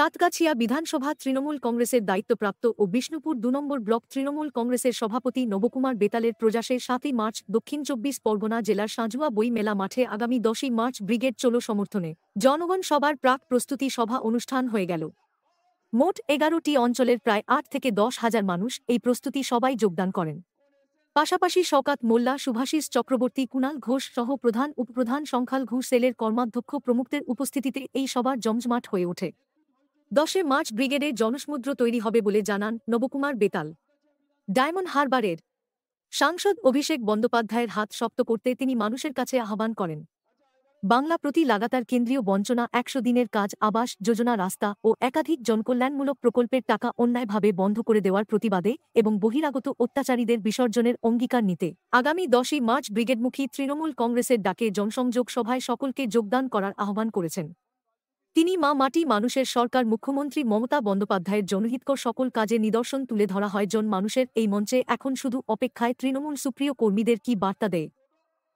সাতগাছিয়া বিধানসভা তৃণমূল কংগ্রেসের দায়িত্বপ্রাপ্ত ও বিষ্ণুপুর ২ নম্বর ব্লক তৃণমূল কংগ্রেসের সভাপতি নবকুমার বেতালের প্রয়াসে ৭ই মার্চ দক্ষিণ ২৪ পরগনা জেলার সাঁজুয়া বই মেলা মাঠে আগামী ১০ই মার্চ ব্রিগেড চলো সমর্থনে জনগণ সভার প্রাক প্রস্তুতি সভা অনুষ্ঠান হয়ে গেল। মোট ১১টি অঞ্চলের প্রায় ৮ থেকে ১০ হাজার মানুষ এই প্রস্তুতি সভায় যোগদান করেন। পাশাপাশি শওকত মোল্লা, শুভাশিস চক্রবর্তী, কুণাল ঘোষ সহ প্রধান উপপ্রধান সংখ্যালঘু সেলের কর্মাধ্যক্ষ প্রমুখদের উপস্থিতিতে এই সভার জমজমাট হয়ে ওঠে। ১০ মার্চ ব্রিগেডে জনসমুদ্র তৈরি হবে বলে জানান নবকুমার বেতাল। ডায়মন্ড হারবারের সাংসদ অভিষেক বন্দ্যোপাধ্যায়ের হাত শক্ত করতে তিনি মানুষের কাছে আহ্বান করেন। বাংলা প্রতি লাগাতার কেন্দ্রীয় বঞ্চনা, ১০০ দিনের কাজ, আবাস যোজনা, রাস্তা ও একাধিক জনকল্যাণমূলক প্রকল্পের টাকা অন্যায়ভাবে বন্ধ করে দেওয়ার প্রতিবাদে এবং বহিরাগত অত্যাচারীদের বিসর্জনের অঙ্গীকার নিতে আগামী ১০ই মার্চ ব্রিগেডমুখী তৃণমূল কংগ্রেসের ডাকে জনসংযোগ সভায় সকলকে যোগদান করার আহ্বান করেছেন। তিনি মা মাটি মানুষের সরকার মুখ্যমন্ত্রী মমতা বন্দ্যোপাধ্যায়ের জনহিতকর সকল কাজে নিদর্শন তুলে ধরা হয়। মানুষের এই মঞ্চে এখন শুধু অপেক্ষায় তৃণমূল সুপ্রিয় কর্মীদের কি বার্তা দেয়।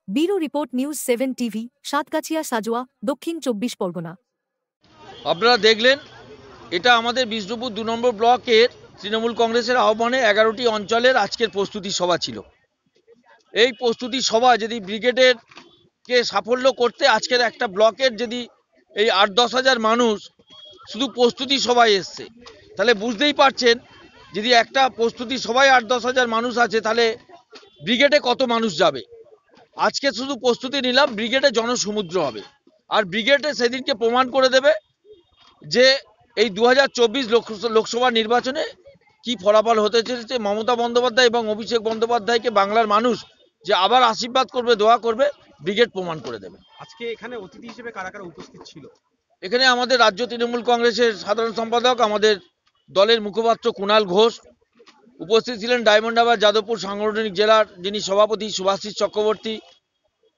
Bureau report, news 7 TV, Satgachhia, Sajoya, Dakshin ২৪ Pargana. আপনারা দেখলেন, এটা আমাদের বিষ্ণুপুর ২ নম্বর ব্লকের তৃণমূল কংগ্রেসের আহ্বানে ১১টি অঞ্চলের আজকের প্রস্তুতি সভা ছিল। এই প্রস্তুতি সভা যদি ব্রিগেডের কে সাফল্য করতে আজকের একটা ব্লকের যদি এই ৮-১০ হাজার মানুষ শুধু প্রস্তুতি সভায় এসছে, তাহলে বুঝতেই পারছেন যদি একটা প্রস্তুতি সভায় ৮-১০ হাজার মানুষ আছে তাহলে ব্রিগেডে কত মানুষ যাবে। আজকে শুধু প্রস্তুতি নিলাম, ব্রিগেডে জনসমুদ্র হবে। আর ব্রিগেডে সেদিনকে প্রমাণ করে দেবে যে এই ২০২৪ লোকসভা নির্বাচনে কি ফলাফল হতে চলেছে। মমতা বন্দ্যোপাধ্যায় এবং অভিষেক বন্দ্যোপাধ্যায়কে বাংলার মানুষ যে আবার আশীর্বাদ করবে, দোয়া করবে, ব্রিগেড প্রমাণ করে দেবে। আজকে এখানে অতিথি হিসেবে কারা কারা উপস্থিত ছিল? এখানে আমাদের রাজ্য তৃণমূল কংগ্রেসের সাধারণ সম্পাদক, আমাদের দলের মুখপাত্র কুণাল ঘোষ উপস্থিত ছিলেন। ডায়মন্ড হারবার যাদবপুর সাংগঠনিক জেলার যিনি সভাপতি শুভাশিস চক্রবর্তী,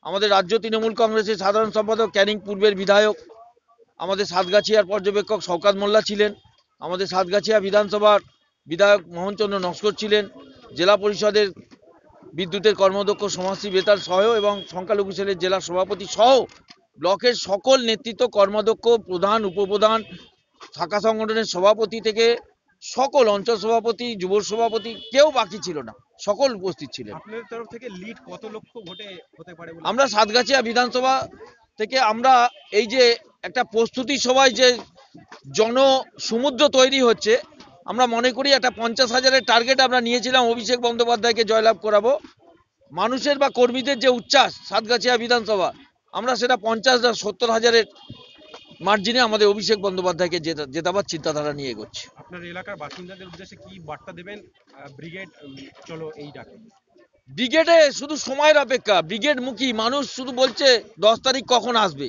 আমাদের রাজ্য তৃণমূল কংগ্রেসের সাধারণ সম্পাদক ক্যানিং পূর্বের বিধায়ক, আমাদের সাতগাছিয়ার পর্যবেক্ষক শওকত মোল্লা ছিলেন, আমাদের সাতগাছিয়া বিধানসভার বিধায়ক মোহনচন্দ্র নস্কর ছিলেন, জেলা পরিষদের বিদ্যুতের কর্মদক্ষ সমাজশ্রী বেতাল সহ এবং সংখ্যালঘু সেলের জেলা সভাপতি সহ ব্লকের সকল নেতৃত্ব, কর্মদক্ষ, প্রধান, উপপ্রধান, শাখা সংগঠনের সভাপতি থেকে সকল অঞ্চল সভাপতি, যুব সভাপতি, কেউ বাকি ছিল না, সকল উপস্থিত ছিলেন। আপনাদের তরফ থেকে লিড কত লক্ষ ভোটে হতে পারে? আমরা সাতগাছিয়া বিধানসভা থেকে আমরা এই যে একটা প্রস্তুতি সভায় যে জনসমুদ্র তৈরি হচ্ছে, আমরা মনে করি একটা ৫০,০০০-এর টার্গেট আমরা নিয়েছিলাম অভিষেক বন্দ্যোপাধ্যায়কে জয়লাভ করাবো। মানুষের বা কর্মীদের যে উচ্ছ্বাস সাতগাছিয়া বিধানসভা, আমরা সেটা ৫০,০০০-৭০,০০০-এর মার্জিনে আমাদের অভিষেক বন্দ্যোপাধ্যায়কে জেতাবার চিন্তাধারা নিয়ে এগোচ্ছি। আপনার এলাকার বাসিন্দাদের উদ্দেশ্যে কি বার্তা দেবেন ব্রিগেড চলো এই ডাকে? ব্রিগেডে শুধু সময়ের অপেক্ষা, ব্রিগেড মুখী মানুষ শুধু বলছে ১০ তারিখ কখন আসবে।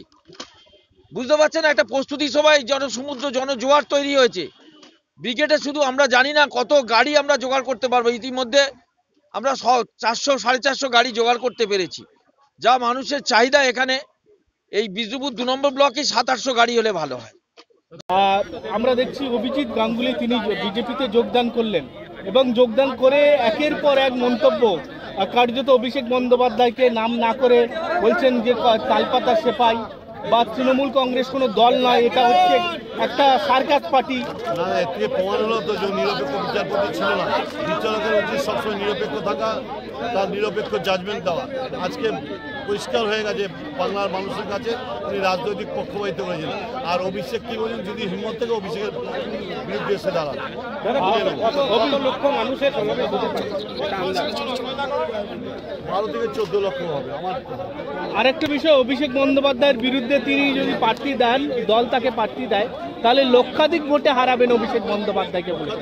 বুঝতে পারছেন, একটা প্রস্তুতি সভায় জনসমুদ্র, জনজোয়ার তৈরি হয়েছে। ব্রিগেডে শুধু আমরা জানি না কত গাড়ি আমরা জোগাড় করতে পারবো। ইতিমধ্যে আমরা ৪০০-৪৫০ গাড়ি জোগাড় করতে পেরেছি। যা মানুষের চাহিদা, এখানে এই বিষ্ণুপুর ২ নম্বর ব্লকে ৭০০-৮০০ গাড়ি হলে ভালো হয়। আমরা দেখছি অভিজিৎ গাঙ্গুলি তিনি বিজেপিতে যোগদান করলেন এবং যোগদান করে একের পর এক মন্তব্য, কার্যত অভিষেক বন্দ্যোপাধ্যায়কে নাম না করে বলছেন যে তালপাতা সেপাই বা তৃণমূল কংগ্রেস কোনো দল নয়, এটা হচ্ছে একটা সার্কাস পার্টি। না, এর থেকে প্রমাণ হলো তো যে নিরপেক্ষ বিচারপতি ছিল না। বিচারকের উচিত সবসময় নিরপেক্ষ থাকা, তার নিরপেক্ষ জাজমেন্ট দেওয়া। আজকে পরিষ্কার হয়ে গেছে বাংলার মানুষের কাছে উনি রাজনৈতিক পক্ষপাতিত্ব করেছেন। আর অভিষেক কি বলেন, যদি হিম্মত থেকে অভিষেকের বিরুদ্ধে এসে দাঁড়ান। ১২ লক্ষ মানুষের ১২ থেকে ১৪ লক্ষ হবে। আমার আরেকটা বিষয়, অভিষেক বন্দ্যোপাধ্যায়ের বিরুদ্ধে তিনি যদি প্রার্থী দেন, দল তাকে প্রার্থী দেয়, তাহলে লক্ষাধিক ভোটে হারাবেন অভিষেক বন্দ্যোপাধ্যায়কে বলে।